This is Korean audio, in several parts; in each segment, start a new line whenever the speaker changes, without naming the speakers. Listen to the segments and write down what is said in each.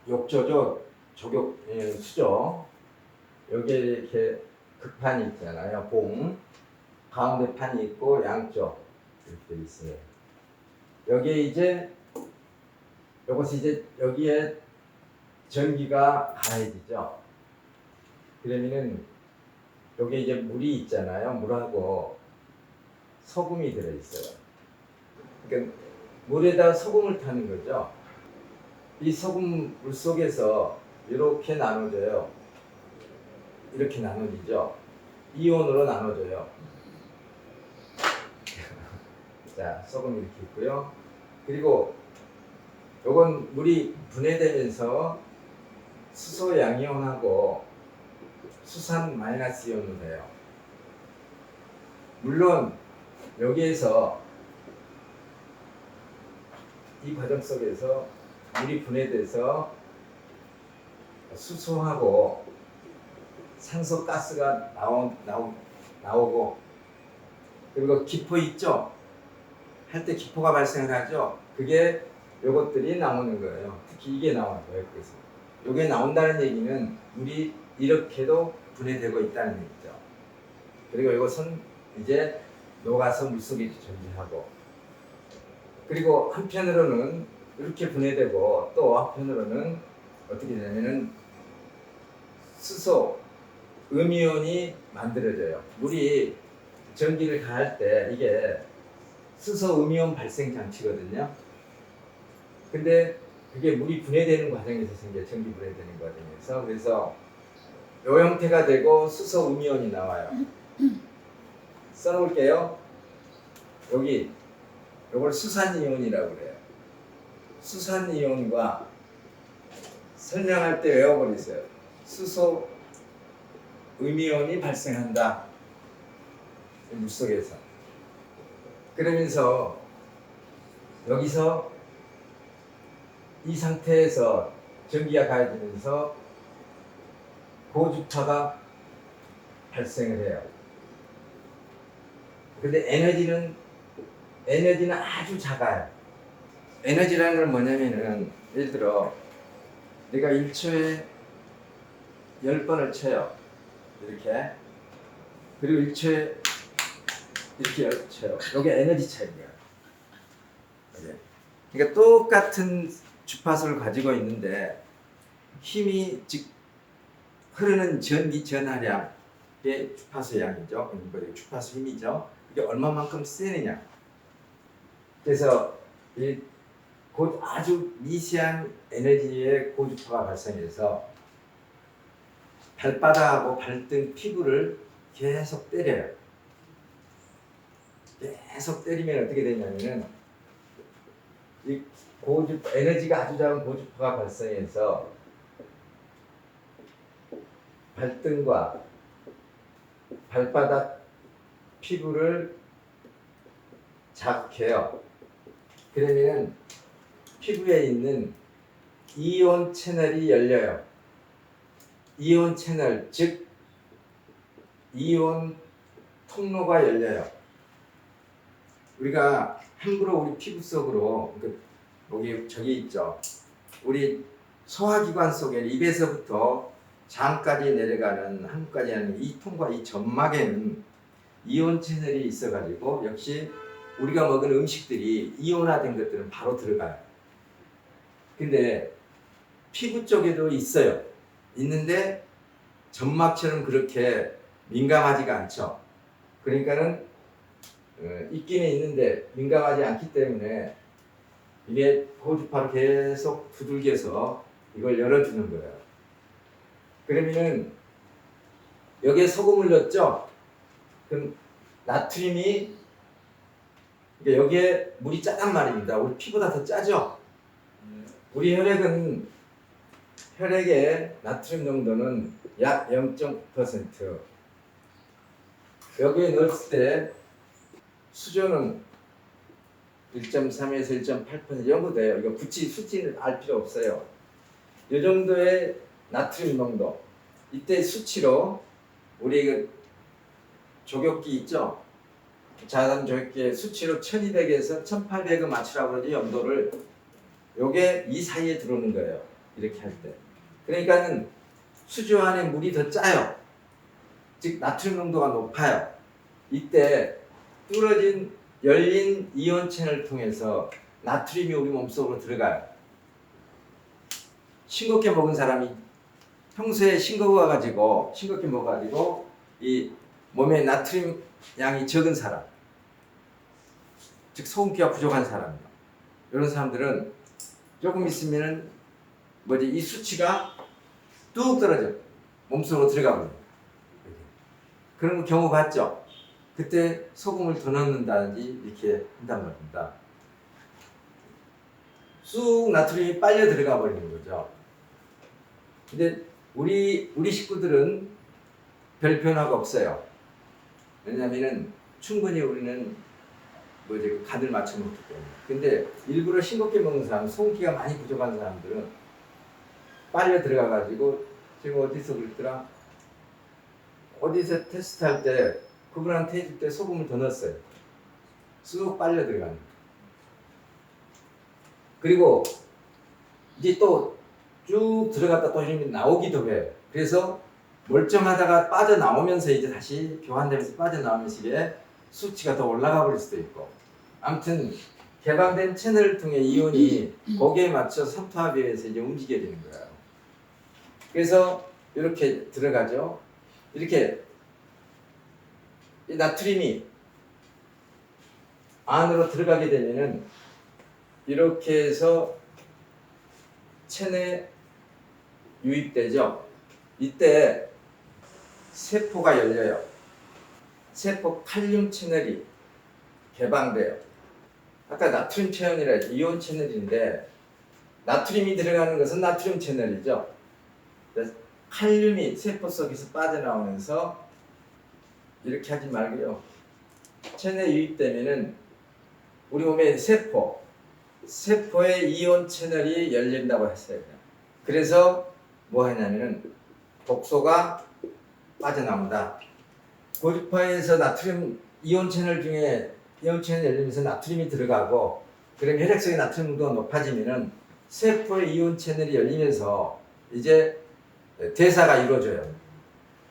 욕조죠. 수조. 여기에 이렇게 극판이 있잖아요. 봉. 가운데 판이 있고 양쪽 이렇게 있어요. 여기에 이제 요것이 이제 여기에 전기가 가해지죠. 그러면은 여기에 이제 물이 있잖아요. 물하고 소금이 들어있어요. 그러니까 물에다 소금을 타는 거죠. 이 소금 물 속에서 이렇게 나눠져요. 이렇게 나눠지죠. 이온으로 나눠져요. 자, 소금 이렇게 있고요. 그리고 요건 물이 분해되면서 수소 양이온하고 수산 마이너스 이온을 해요. 물론 여기에서 이 과정 속에서 물이 분해돼서 수소하고 산소 가스가 나오고 그리고 기포 있죠? 할 때 기포가 발생을 하죠? 그게 요것들이 나오는 거예요. 특히 이게 나와요. 여기서. 요게 나온다는 얘기는 물이 이렇게도 분해되고 있다는 얘기죠. 그리고 이것은 이제 녹아서 물속에 존재하고 그리고 한편으로는 이렇게 분해되고 또 한편으로는 어떻게 되냐면은 수소, 음이온이 만들어져요. 물이 전기를 가할 때 이게 수소, 음이온 발생 장치거든요. 근데 그게 물이 분해되는 과정에서 생겨요. 전기 분해되는 과정에서. 그래서 이 형태가 되고 수소, 음이온이 나와요. 써놓을게요. 여기 이걸 수산이온이라고 그래요. 수산이온과 설명할 때 외워버리세요. 수소, 음이온이 발생한다. 물속에서. 그러면서 여기서 이 상태에서 전기가 가해지면서 고주파가 발생을 해요. 근데 에너지는 아주 작아요. 에너지라는 건 뭐냐면은 예를 들어 내가 1초에 10번을 쳐요. 이렇게. 그리고 1초에 이렇게 쳐요. 이게 에너지 차이예요. 그러니까 똑같은 주파수를 가지고 있는데 힘이 즉 흐르는 전기 전하량의 주파수 양이죠. 주파수 힘이죠. 이게 얼마만큼 세느냐. 그래서 이 아주 미세한 에너지의 고주파가 발생해서 발바닥하고 발등 피부를 계속 때려요. 계속 때리면 어떻게 되냐면은 이 에너지가 아주 작은 고주파가 발생해서 발등과 발바닥 피부를 자극해요. 그러면 피부에 있는 이온 채널이 열려요. 이온 채널, 즉 이온 통로가 열려요. 우리가 함부로 우리 피부 속으로 여기 저기 있죠. 우리 소화기관 속에 입에서부터 장까지 내려가는 한까지 하는 이 통과 이 점막에는 이온 채널이 있어가지고 역시 우리가 먹은 음식들이 이온화된 것들은 바로 들어가요. 근데 피부 쪽에도 있어요. 있는데 점막처럼 그렇게 민감하지가 않죠. 그러니까는 있기는 있는데 민감하지 않기 때문에 이게 고주파로 계속 두들겨서 이걸 열어주는 거예요. 그러면은 여기에 소금을 넣었죠? 그럼 나트륨이 여기에 물이 짜단 말입니다. 우리 피보다 더 짜죠? 우리 혈액의 나트륨 농도는 약 0.9%. 여기에 넣었을 때 수조는 1.3에서 1.8% 정도 돼요. 이거 수치는 알 필요 없어요. 이 정도의 나트륨 농도. 이때 수치로 우리 조격기 있죠? 자단 조격기의 수치로 1200에서 1800을 맞추라고 그러지, 염도를. 요게 이 사이에 들어오는 거예요. 이렇게 할 때. 그러니까는 수조 안에 물이 더 짜요. 즉 나트륨 농도가 높아요. 이때 뚫어진 열린 이온 채널을 통해서 나트륨이 우리 몸속으로 들어가요. 싱겁게 먹은 사람이 평소에 싱겁게 먹어가지고 이 몸에 나트륨 양이 적은 사람, 즉 소금기가 부족한 사람이요. 이런 사람들은 조금 있으면은 이 수치가 뚝 떨어져 몸속으로 들어가 버립니다. 그런 경우 봤죠? 그때 소금을 더 넣는다든지 이렇게 한단 말입니다. 쑥 나트륨이 빨려 들어가 버리는 거죠. 근데 우리 식구들은 별 변화가 없어요. 왜냐하면은 충분히 우리는 간을 맞춰 먹기 때문에. 근데 일부러 싱겁게 먹는 사람, 소금기가 많이 부족한 사람들은 빨려 들어가가지고 지금 어디서 그랬더라? 어디서 테스트할 때 그분한테 해줄 때 소금을 더 넣었어요. 쑥 빨려 들어가는. 그리고 이제 또 쭉 들어갔다 또 이렇게 나오기도 해요. 그래서 멀쩡하다가 빠져나오면서 이제 다시 교환되면서 빠져나오면서 이게 수치가 더 올라가 버릴 수도 있고. 아무튼 개방된 채널을 통해 이온이 거기에 맞춰 삼투압에 의해서 이제 움직여지는 거예요. 그래서 이렇게 들어가죠. 이렇게 이 나트륨이 안으로 들어가게 되면은 이렇게 해서 체내에 유입되죠. 이때 세포가 열려요. 세포 칼륨 채널이 개방돼요. 아까 나트륨 채널이라 했죠. 이온 채널인데 나트륨이 들어가는 것은 나트륨 채널이죠. 칼륨이 세포 속에서 빠져나오면서 이렇게 하지 말고요. 체내에 유입되면은 우리 몸의 세포의 이온 채널이 열린다고 했어요. 그래서 뭐 하냐면은 독소가 빠져나온다. 고주파에서 나트륨 이온 채널 중에 이온 채널이 열리면서 나트륨이 들어가고 그럼 혈액 속의 나트륨 농도가 높아지면은 세포의 이온 채널이 열리면서 이제 대사가 이루어져요.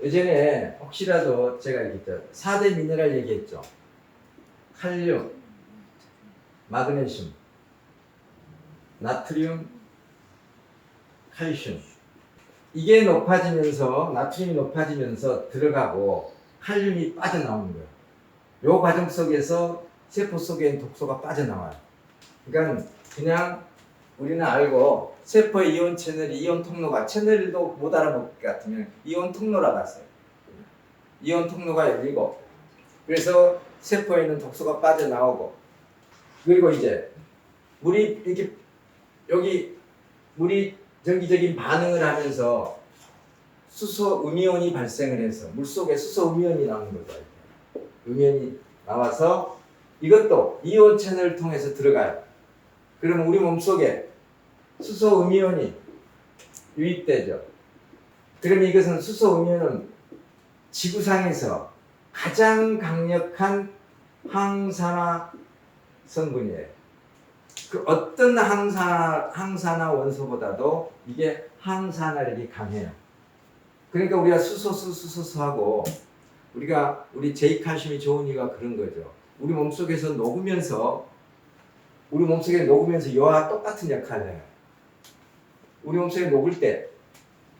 예전에 혹시라도 제가 얘기했죠. 4대 미네랄 얘기했죠. 칼륨, 마그네슘, 나트륨, 칼슘. 이게 높아지면서 나트륨이 높아지면서 들어가고 칼륨이 빠져나오는 거예요. 이 과정 속에서 세포 속에 있는 독소가 빠져나와요. 그러니까 그냥 우리는 알고 세포의 이온 채널이 이온 통로가 채널도 못 알아볼 것 같으면 이온 통로라고 했어요. 이온 통로가 열리고 그래서 세포에 있는 독소가 빠져나오고 그리고 이제 물이 이렇게 여기 물이 전기적인 반응을 하면서 수소 음이온이 발생을 해서 물속에 수소 음이온이 나오는 거죠. 음이온이 나와서 이것도 이온 채널을 통해서 들어가요. 그러면 우리 몸속에 수소 음이온이 유입되죠. 그러면 이것은 수소 음이온은 지구상에서 가장 강력한 항산화 성분이에요. 그 어떤 항산화 원소보다도 이게 항산화력이 강해요. 그러니까 우리가 수소하고 우리 제이칼슘이 좋은 이유가 그런 거죠. 우리 몸속에서 녹으면서 이와 똑같은 역할을 해요. 우리 몸속에 녹을 때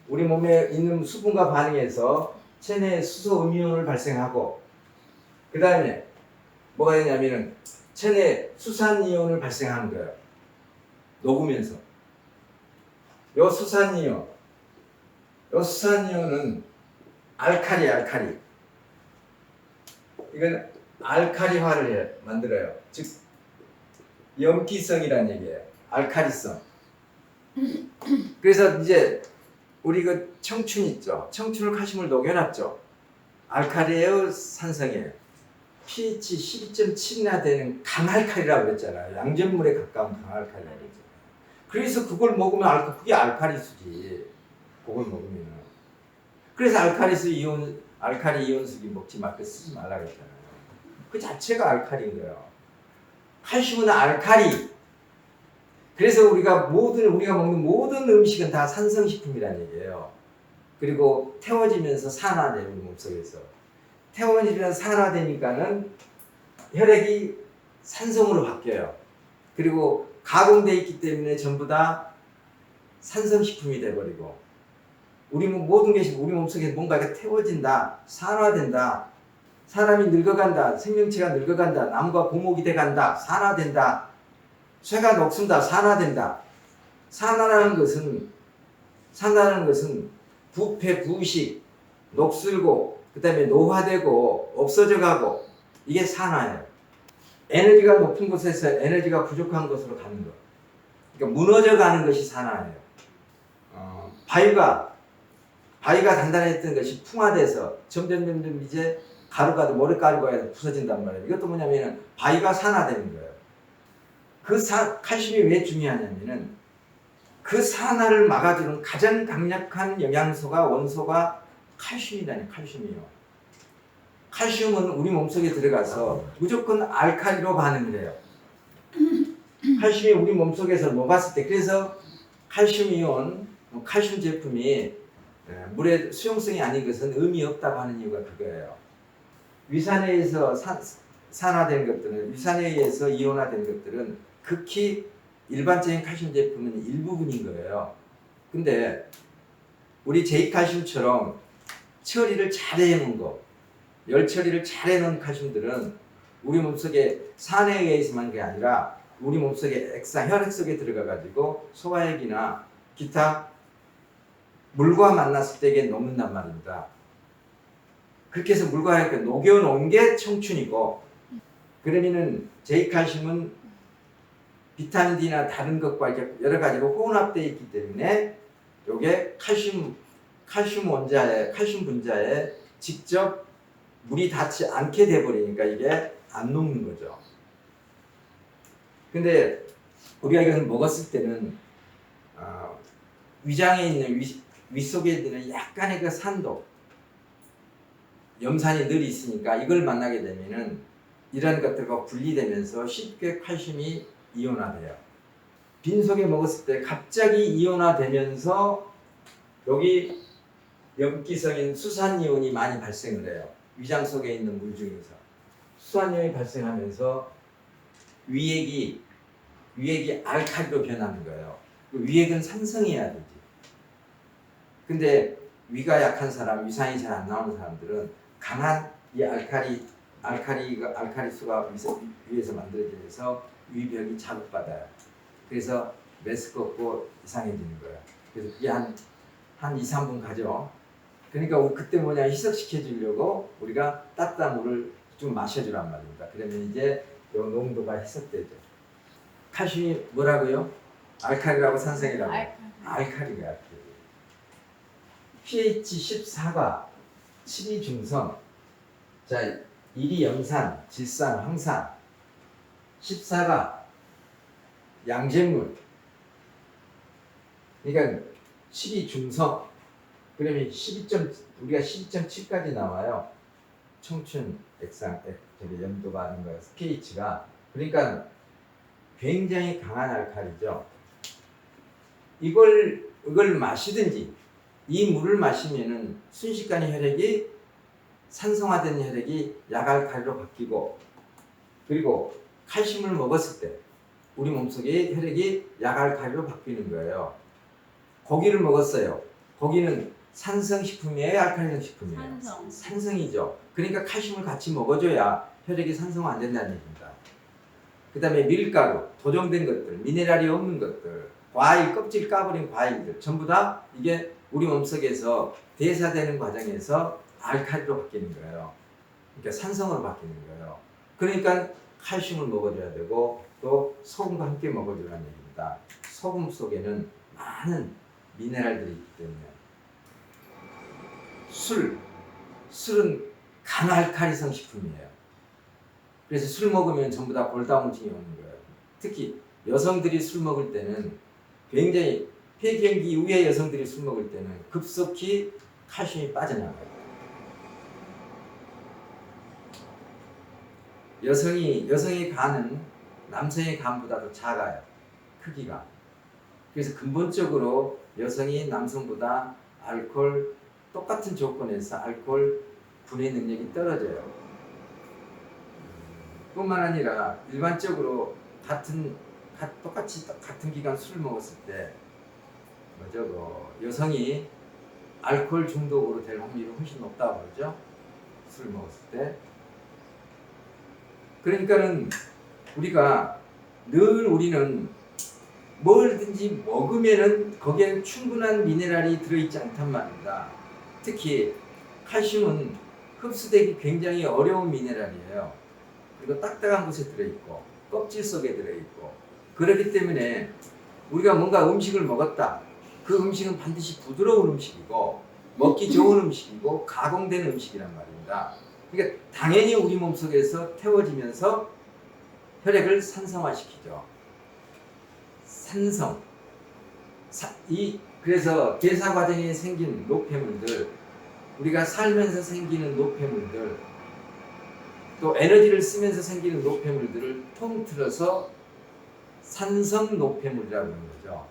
우리 몸에 있는 수분과 반응해서 체내에 수소 음이온을 발생하고 그 다음에 뭐가 되냐면은 체내에 수산이온을 발생하는 거예요. 녹으면서. 요 수산이온은 알카리. 이건 알카리화를 만들어요. 즉 염기성이라는 얘기예요. 알카리성. 그래서 이제 우리 그 청춘 있죠. 청춘을 칼슘을 녹여놨죠. 알카리예요, 산성이에요. pH 12.7이나 되는 강알칼리라고 그랬잖아요. 양전물에 가까운 강알칼리라고 그랬잖아요. 그래서 그걸 먹으면 그게 알카리수지. 그걸 먹으면. 그래서 알카리 이온수기 먹지 말고 쓰지 말라고 했잖아요. 그 자체가 알카리인 거예요. 칼슘은 알카리. 그래서 우리가 먹는 모든 음식은 다 산성식품이라는 얘기예요. 그리고 태워지면서 산화돼요, 우리 몸속에서. 태워지면서 산화되니까는 혈액이 산성으로 바뀌어요. 그리고 가공되어 있기 때문에 전부 다 산성식품이 돼버리고, 모든 것이 우리 몸속에 뭔가가 태워진다, 산화된다, 사람이 늙어간다, 생명체가 늙어간다, 나무가 고목이 돼간다, 산화된다, 쇠가 녹슨다, 산화된다. 산화라는 것은 부패, 부식, 녹슬고, 그 다음에 노화되고, 없어져가고, 이게 산화예요. 에너지가 높은 곳에서 에너지가 부족한 곳으로 가는 것. 그러니까 무너져가는 것이 산화예요. 바위가 단단했던 것이 풍화돼서 점점 이제 가루가 모래가루가 부서진단 말이에요. 이것도 뭐냐면은 바위가 산화되는 거예요. 칼슘이 왜 중요하냐면은 그 산화를 막아주는 가장 강력한 원소가 칼슘이라니, 칼슘이요. 칼슘은 우리 몸속에 들어가서 무조건 알칼리로 반응을 해요. 칼슘이 우리 몸속에서 녹았을 때, 그래서 칼슘이온, 칼슘 제품이 물의 수용성이 아닌 것은 의미 없다고 하는 이유가 그거예요. 위산에 의해서 산화된 것들은, 위산에 의해서 이온화된 것들은 극히 일반적인 칼슘 제품은 일부분인 거예요. 근데 우리 제이칼슘처럼 처리를 잘 해놓은 거, 열 처리를 잘 해놓은 칼슘들은 우리 몸속에 산에 의해서만 게 아니라 우리 몸속에 혈액 속에 들어가가지고 소화액이나 기타 물과 만났을 때 이게 녹는단 말입니다. 그렇게 해서 물과 이렇게 녹여놓은 게 청춘이고, 그러면은 제이칼슘은 비타민 D나 다른 것과 이렇게 여러 가지로 혼합되어 있기 때문에 이게 칼슘 분자에 직접 물이 닿지 않게 돼버리니까 이게 안 녹는 거죠. 근데 우리가 이걸 먹었을 때는 위장에 있는 위 속에 있는 약간의 그 산도, 염산이 늘 있으니까 이걸 만나게 되면은 이런 것들과 분리되면서 쉽게 칼슘이 이온화돼요. 빈속에 먹었을 때 갑자기 이온화되면서 여기 염기성인 수산이온이 많이 발생을 해요. 위장 속에 있는 물 중에서 수산이온이 발생하면서 위액이 알칼리로 변하는 거예요. 위액은 산성해야 되지. 근데 위가 약한 사람, 위산이 잘 안 나오는 사람들은 강한 이 알칼리수가 위에서 만들어져서 위벽이 자극받아요. 그래서 메스껍고 이상해지는 거예요. 그래서 그게 한 2, 3분 가죠. 그러니까 그때 희석시켜 주려고 우리가 따뜻한 물을 좀 마셔주란 말입니다. 그러면 이제 이 농도가 희석되죠. 칼슘이 뭐라고요? 알칼리라고 산성이라고? 알칼리가 pH 14가 7이 중성, 자 1이 염산, 질산, 황산, 14가 양잿물, 그러니까 7이 중성, 그러면 우리가 12.7까지 나와요. 청춘 염도가 아닌 거예요. pH가. 그러니까 굉장히 강한 알칼리죠. 이걸 마시든지, 이 물을 마시면은 순식간에 혈액이 산성화된 혈액이 약알칼리로 바뀌고, 그리고 칼슘을 먹었을 때 우리 몸속에 혈액이 약알칼리로 바뀌는 거예요. 고기를 먹었어요. 고기는 산성식품이에요, 알칼리성 식품이에요? 산성이죠. 그러니까 칼슘을 같이 먹어줘야 혈액이 산성화 안 된다는 얘기입니다. 그 다음에 밀가루, 도정된 것들, 미네랄이 없는 것들, 과일, 껍질 까버린 과일들, 전부 다 이게 우리 몸속에서 대사되는 과정에서 알칼리로 바뀌는 거예요. 그러니까 산성으로 바뀌는 거예요. 그러니까 칼슘을 먹어줘야 되고, 또 소금과 함께 먹어주라는 얘기입니다. 소금 속에는 많은 미네랄들이 있기 때문에. 술은 간알칼리성 식품이에요. 그래서 술 먹으면 전부 다 골다공증이 오는 거예요. 특히 여성들이 술 먹을 때는 굉장히 폐경기 이후에 여성들이 술 먹을 때는 급속히 칼슘이 빠져나가요. 여성의 간은 남성의 간보다도 작아요. 크기가. 그래서 근본적으로 여성이 남성보다 알코올 똑같은 조건에서 알코올 분해 능력이 떨어져요. 뿐만 아니라 일반적으로 똑같이 같은 기간 술을 먹었을 때 여성이 알코올 중독으로 될 확률이 훨씬 높다고 그러죠. 술을 먹었을 때. 그러니까는 우리는 뭐든지 먹으면은 거기에는 충분한 미네랄이 들어있지 않단 말입니다. 특히 칼슘은 흡수되기 굉장히 어려운 미네랄이에요. 그리고 딱딱한 곳에 들어있고 껍질 속에 들어있고, 그렇기 때문에 우리가 뭔가 음식을 먹었다. 그 음식은 반드시 부드러운 음식이고 먹기 좋은 음식이고 가공된 음식이란 말입니다. 그러니까 당연히 우리 몸속에서 태워지면서 혈액을 산성화시키죠. 산성. 그래서 대사 과정에 생긴 노폐물들, 우리가 살면서 생기는 노폐물들, 또 에너지를 쓰면서 생기는 노폐물들을 통틀어서 산성 노폐물이라고 하는 거죠.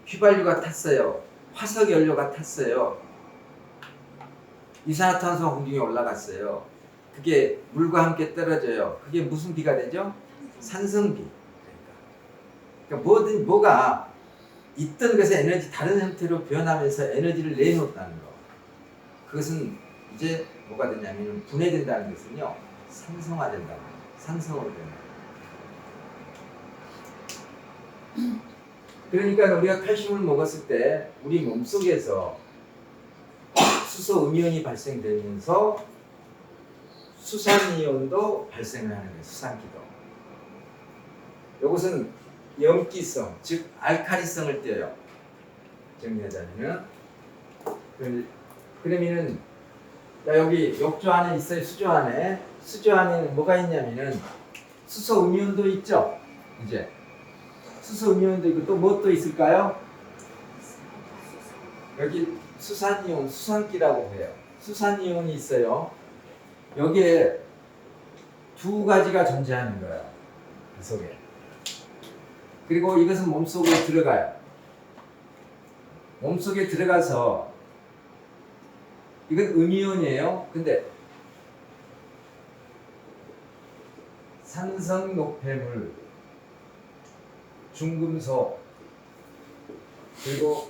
휘발유가 탔어요. 화석연료가 탔어요. 이산화탄소 공중에 올라갔어요. 그게 물과 함께 떨어져요. 그게 무슨 비가 되죠? 산성비. 그러니까 뭐가 있던 것에 다른 형태로 변하면서 에너지를 내놓았다는 거. 그것은 이제 뭐가 되냐면 분해된다는 것은요, 산성화된다는 거예요. 산성으로 된다. 그러니까 우리가 칼슘을 먹었을 때 우리 몸속에서 수소음이온이 발생되면서 수산이온도 발생을 하는 거예요. 수산기도. 이것은 염기성, 즉 알카리성을 띄어요. 정리하자면은. 그러면은 여기 욕조 안에 있어요. 수조 안에. 수조 안에는 뭐가 있냐면은 수소음이온도 있죠. 이제 수소음이온도 있고 또 뭐 또 있을까요? 여기 수산이온, 수산기라고 해요. 수산이온이 있어요. 여기에 두 가지가 존재하는 거예요. 그 속에. 그리고 이것은 몸속으로 들어가요. 몸속에 들어가서 이건 음이온이에요. 근데 산성 노폐물, 중금속, 그리고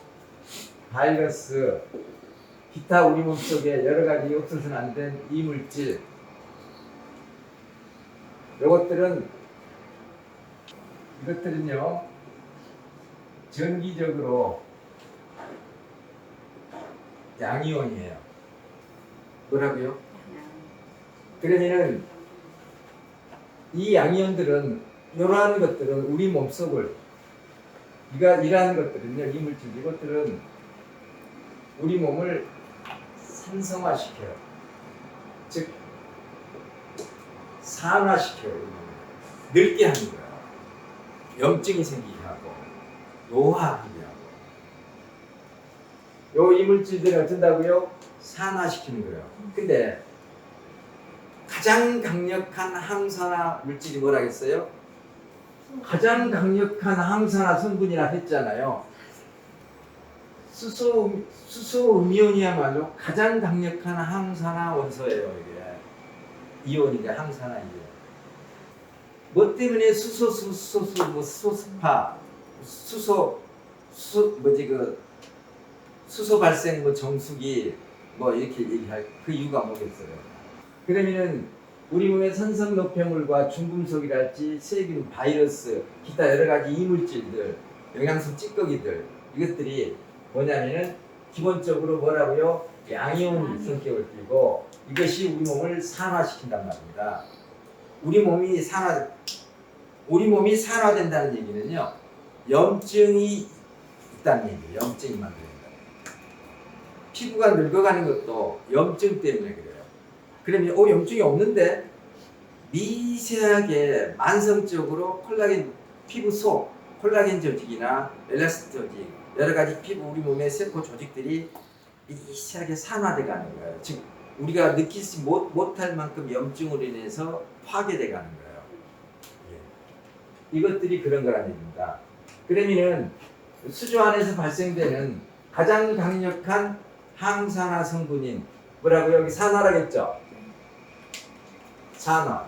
바이러스, 기타 우리 몸속에 여러 가지 없어서는 안 된 이물질, 이것들은요 전기적으로 양이온이에요. 뭐라고요? 그러면은 이 양이온들은, 이러한 것들은 우리 몸속을, 이러한 것들은요, 이물질, 이것들은 우리 몸을 산성화시켜요. 즉 산화시켜요. 늙게 하는 거예요. 염증이 생기게 하고 노화하게 하고. 요 이물질들은 어쩐다고요? 산화시키는 거예요. 근데 가장 강력한 항산화 물질이 뭐라겠어요? 가장 강력한 항산화 성분이라 했잖아요. 수소음이온이야말로 가장 강력한 항산화 원소예요. 이게 이온인데 항산화 이온. 뭐 때문에 수소스파, 수소 발생 정수기 이렇게 얘기할 그 이유가 뭐겠어요? 그러면은 우리 몸의 산성 노폐물과 중금속이랄지 세균, 바이러스, 기타 여러 가지 이물질들, 영양소 찌꺼기들, 이것들이 뭐냐면은 기본적으로 뭐라고요? 양이온 성격을 띠고 이것이 우리 몸을 산화시킨단 말입니다. 우리 몸이 산화된다는 얘기는요, 염증이 있다는 얘기예요. 염증이 만들어진다. 피부가 늙어가는 것도 염증 때문에 그래요. 그러면 염증이 없는데 미세하게 만성적으로 피부 속 콜라겐 조직이나 엘라스틴 조직, 여러 가지 피부 우리 몸의 세포 조직들이 미세하게 산화돼 가는 거예요. 즉 우리가 느끼지 못할 만큼 염증으로 인해서 파괴돼 가는 거예요. 이것들이 그런 거란 얘기입니다. 그러면은 수조 안에서 발생되는 가장 강력한 항산화 성분인 뭐라고 여기 산화라겠죠? 산화.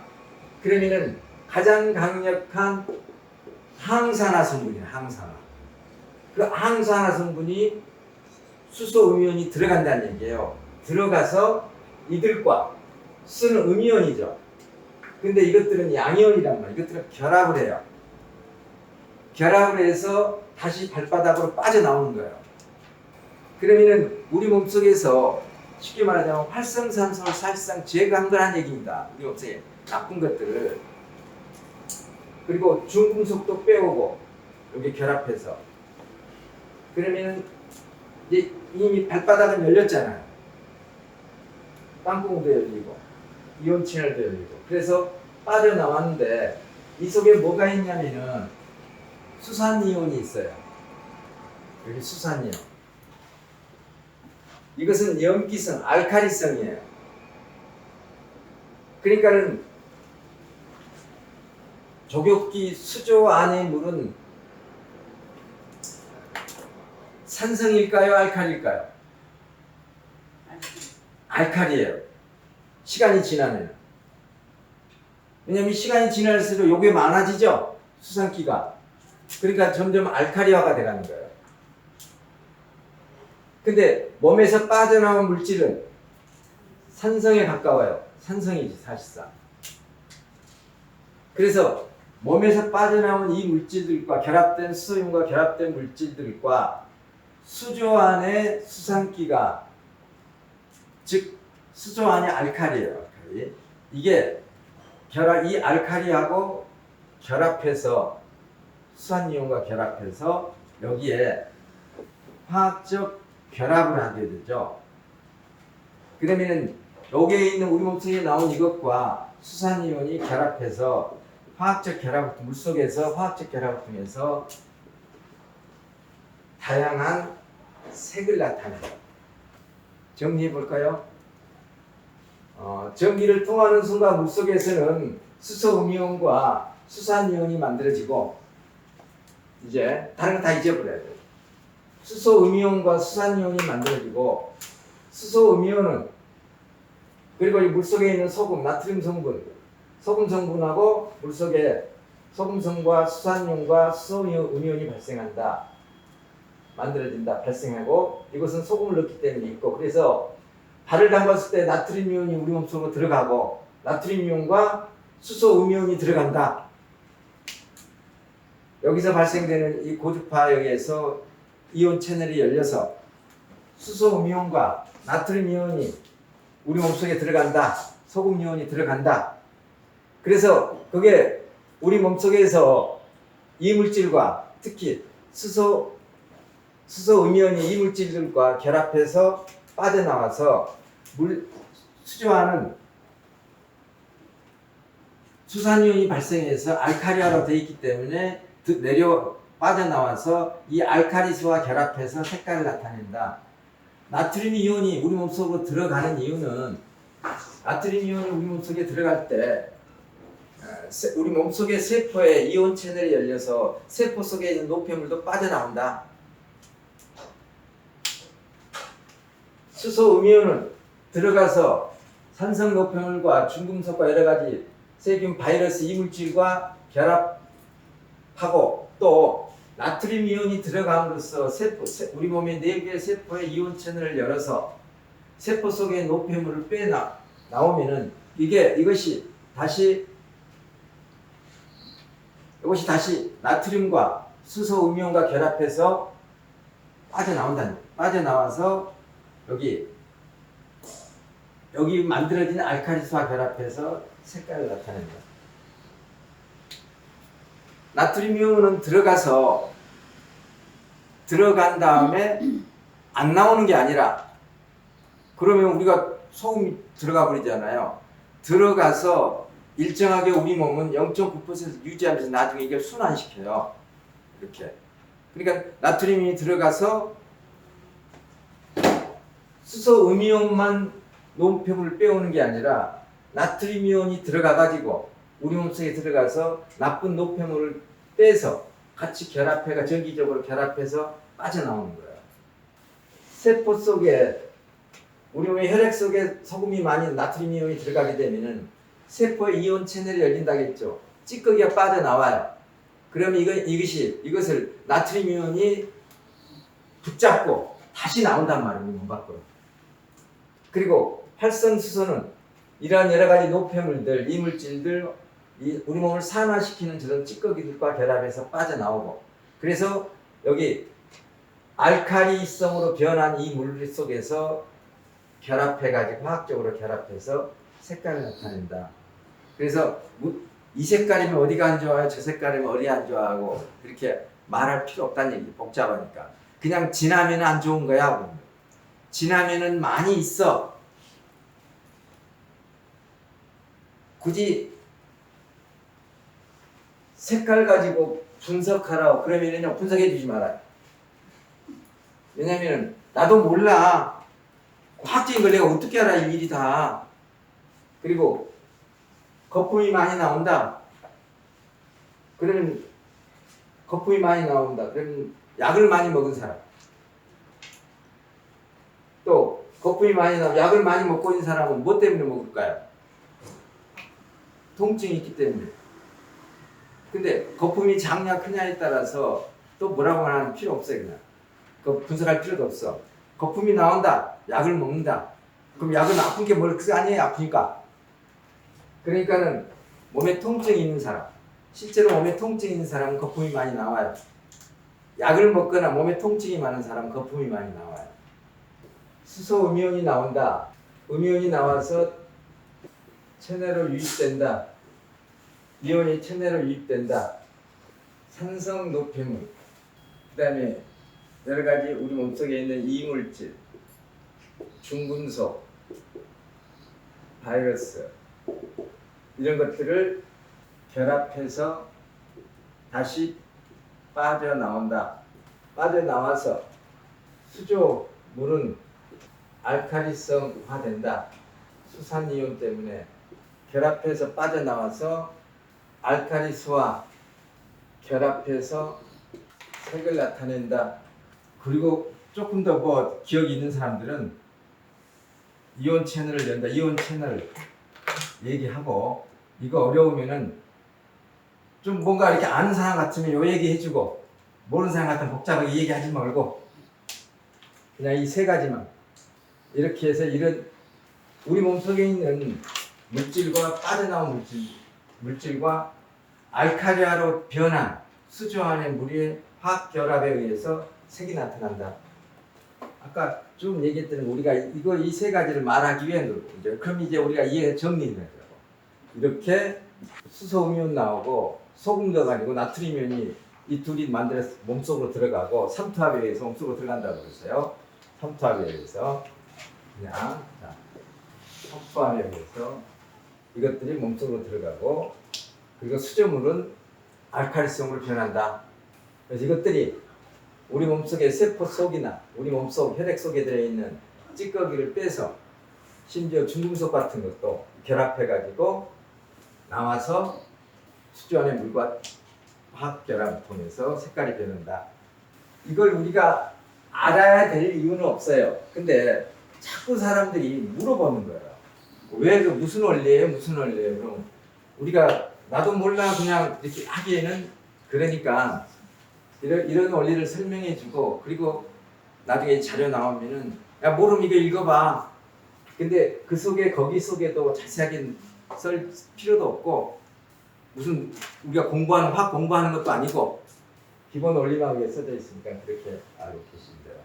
그러면은 가장 강력한 항산화 성분이에요. 항산화. 그 항산화 성분이 수소 음이온이 들어간다는 얘기예요. 들어가서 이들과 수소는 음이온이죠. 근데 이것들은 양이온이란 말이에요. 이것들은 결합을 해요. 결합을 해서 다시 발바닥으로 빠져나오는 거예요. 그러면은 우리 몸속에서 쉽게 말하자면 활성산소를 사실상 제거한 거란 얘기입니다. 우리 몸속에 나쁜 것들을. 그리고 중금속도 빼오고 여기 결합해서. 그러면 이제 이미 발바닥은 열렸잖아요. 땅구멍도 열리고 이온 채널도 열리고. 그래서 빠져나왔는데 이 속에 뭐가 있냐면은 수산이온이 있어요. 여기 수산이온. 이것은 염기성, 알칼리성이에요. 그러니까는 조격기 수조 안의 물은 산성일까요? 알칼리일까요? 알칼리예요. 시간이 지나면. 왜냐면 시간이 지날수록 요게 많아지죠? 수산기가. 그러니까 점점 알칼리화가 돼가는 거예요. 근데 몸에서 빠져나온 물질은 산성에 가까워요. 산성이지 사실상. 그래서 몸에서 빠져나온 이 물질들과 결합된 수소이온과 결합된 물질들과 수조 안의 수산기가 즉 수조 안의 알칼리예요. 알칼리. 이게 이 알칼리하고 결합해서 수산이온과 결합해서 여기에 화학적 결합을 하게 되죠. 그러면은 여기에 있는 우리 몸속에 나온 이것과 수산이온이 결합해서 화학적 결합을 물속에서 화학적 결합을 통해서 다양한 색을 나타내요. 정리해 볼까요? 전기를 통하는 순간 물속에서는 수소음이온과 수산이온이 만들어지고 이제 다른 거 다 잊어버려야 돼요. 수소음이온과 수산이온이 만들어지고 수소음이온은 그리고 이 물속에 있는 소금, 나트륨 성분, 소금 성분하고 물속에 소금성과 수산이온과 수소음이온이 발생한다. 만들어진다. 발생하고 이것은 소금을 넣기 때문에 있고 그래서 발을 담갔을 때 나트륨 이온이 우리 몸속으로 들어가고 나트륨 이온과 수소음이온이 들어간다. 여기서 발생되는 이 고주파역에서 이온 채널이 열려서 수소음이온과 나트륨 이온이 우리 몸속에 들어간다. 소금 이온이 들어간다. 그래서 그게 우리 몸속에서 이 물질과 특히 수소음이온이 이 물질들과 결합해서 빠져나와서 수조안은 수산이온이 발생해서 알칼리화로 되어 있기 때문에 빠져나와서 이 알칼리수와 결합해서 색깔을 나타낸다. 나트륨 이온이 우리 몸속으로 들어가는 이유는 나트륨 이온이 우리 몸속에 들어갈 때 우리 몸속의 세포에 이온 채널이 열려서 세포 속에 있는 노폐물도 빠져나온다. 수소음이온은 들어가서 산성 노폐물과 중금속과 여러 가지 세균, 바이러스, 이물질과 결합하고 또 나트륨 이온이 들어감으로써 우리 몸의 4개의 세포의 이온 채널을 열어서 세포 속의 노폐물을 나오면은 이것이 다시 나트륨과 수소음이온과 결합해서 빠져나와서 여기 만들어진 알칼리수와 결합해서 색깔을 나타낸다. 나트륨 이온은 들어간 다음에 안 나오는 게 아니라 그러면 우리가 소금이 들어가 버리잖아요. 들어가서 일정하게 우리 몸은 0.9% 유지하면서 나중에 이걸 순환시켜요. 이렇게. 그러니까 나트륨이 들어가서 수소음이온만 노폐물을 빼오는 게 아니라 나트륨 이온이 들어가 가지고 우리 몸속에 들어가서 나쁜 노폐물을 빼서 같이 결합해가 전기적으로 결합해서 빠져나오는 거예요. 세포 속에 우리 몸의 혈액 속에 소금이 많이 나트륨 이온이 들어가게 되면은 세포의 이온 채널이 열린다겠죠. 찌꺼기가 빠져나와요. 그러면 이것을 나트륨 이온이 붙잡고 다시 나온단 말이에요. 몸 밖으로. 그리고 활성수소는 이러한 여러 가지 노폐물들, 이물질들, 우리 몸을 산화시키는 저런 찌꺼기들과 결합해서 빠져나오고, 그래서 여기 알칼리성으로 변한 이 물 속에서 결합해가지고 화학적으로 결합해서 색깔을 나타낸다. 그래서 이 색깔이면 어디가 안 좋아요? 저 색깔이면 어디 안 좋아하고 그렇게 말할 필요 없다는 얘기. 복잡하니까 그냥 진하면 안 좋은 거야. 진하면은 많이 있어. 굳이 색깔 가지고 분석하라고 그러면은 분석해 주지 말아요. 왜냐면 나도 몰라. 화학적인 걸 내가 어떻게 알아, 이 일이 다. 그리고 거품이 많이 나온다. 그러면 거품이 많이 나온다. 그러면 약을 많이 먹은 사람. 또 거품이 많이 나오고 약을 많이 먹고 있는 사람은 뭐 때문에 먹을까요? 통증이 있기 때문에. 근데 거품이 작냐 크냐에 따라서 또 뭐라고 하는 필요 없어요. 그냥 분석할 필요도 없어. 거품이 나온다. 약을 먹는다. 그럼 약은 아픈 게 뭘 그게 아니에요. 아프니까. 그러니까는 몸에 통증이 있는 사람, 실제로 몸에 통증이 있는 사람은 거품이 많이 나와요. 약을 먹거나 몸에 통증이 많은 사람은 거품이 많이 나와요. 수소 음이온이 나온다. 음이온이 나와서 체내로 유입된다. 이온이 체내로 유입된다. 산성 노폐물, 그 다음에 여러 가지 우리 몸속에 있는 이물질, 중금속, 바이러스 이런 것들을 결합해서 다시 빠져나온다. 빠져나와서 수조물은 알칼리성화된다. 수산이온 때문에 결합해서 빠져나와서 알칼리수와 결합해서 색을 나타낸다. 그리고 조금 더 뭐 기억이 있는 사람들은 이온 채널을 연다. 이온 채널 얘기하고, 이거 어려우면은 좀 뭔가 이렇게 아는 사람 같으면 요 얘기 해주고, 모르는 사람 같으면 복잡하게 얘기하지 말고 그냥 이 세 가지만 이렇게 해서 이런 우리 몸속에 있는 물질과 빠져나온 물질과 알칼리아로 변한 수조 안의 물의 화학 결합에 의해서 색이 나타난다. 아까 좀 얘기했던 우리가 이 세 가지를 말하기 위한 거죠. 그럼 이제 우리가 이해 정리를 해요. 이렇게 수소 음이온 나오고 소금 넣어가지고 나트륨 이온이 이 둘이 만들어서 몸속으로 들어가고 삼투압에 의해서 몸속으로 들어간다고 그랬어요. 삼투압에 의해서 그냥 자, 삼투압에 의해서 이것들이 몸속으로 들어가고, 그리고 수조물은 알칼리성으로 변한다. 그래서 이것들이 우리 몸속의 세포 속이나 우리 몸속 혈액 속에 들어있는 찌꺼기를 빼서 심지어 중금속 같은 것도 결합해가지고 나와서 수조 안의 물과 화학 결합을 통해서 색깔이 변한다. 이걸 우리가 알아야 될 이유는 없어요. 근데 자꾸 사람들이 물어보는 거예요. 왜 그 무슨 원리예요? 무슨 원리예요? 그럼 우리가 나도 몰라 그냥 이렇게 하기에는, 그러니까 이런 원리를 설명해 주고, 그리고 나중에 자료 나오면은 야 모르면 이거 읽어봐. 근데 그 속에 거기 속에도 자세하게 쓸 필요도 없고, 무슨 우리가 화학 공부하는 것도 아니고 기본 원리만 위에 써져 있으니까 그렇게 알고 계시면 돼요.